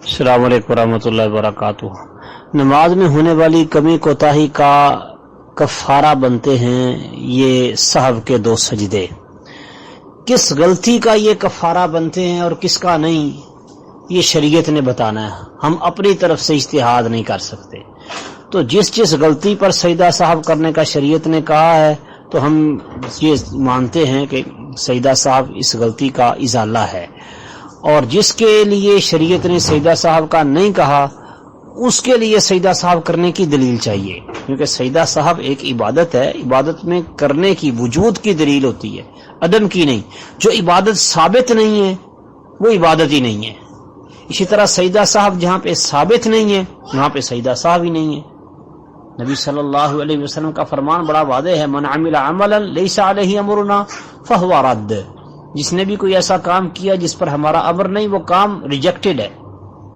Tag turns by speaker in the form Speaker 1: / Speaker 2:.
Speaker 1: السلام علیکم ورحمۃ اللہ وبرکاتہ۔ نماز میں ہونے والی کمی کوتاہی کا کفارہ بنتے ہیں یہ سہو کے 2 سجدے۔ کس غلطی کا یہ کفارہ بنتے ہیں اور کس کا نہیں، یہ شریعت نے بتانا ہے، ہم اپنی طرف سے اجتہاد نہیں کر سکتے۔ تو جس غلطی پر سجدہ صاحب کرنے کا شریعت نے کہا ہے تو ہم یہ مانتے ہیں کہ سجدہ صاحب اس غلطی کا ازالہ ہے، اور جس کے لیے شریعت نے سجدہ صاحب کا نہیں کہا اس کے لیے سجدہ صاحب کرنے کی دلیل چاہیے، کیونکہ سجدہ صاحب ایک عبادت ہے، عبادت میں کرنے کی وجود کی دلیل ہوتی ہے، عدم کی نہیں۔ جو عبادت ثابت نہیں ہے وہ عبادت ہی نہیں ہے۔ اسی طرح سجدہ صاحب جہاں پہ ثابت نہیں ہے وہاں پہ سجدہ صاحب ہی نہیں ہے۔ نبی صلی اللہ علیہ وسلم کا فرمان بڑا واضح ہے، من عمل عملا لیس علیہ امرنا فہو رد۔ جس نے بھی کوئی ایسا کام کیا جس پر ہمارا امر نہیں، وہ کام ریجیکٹڈ ہے۔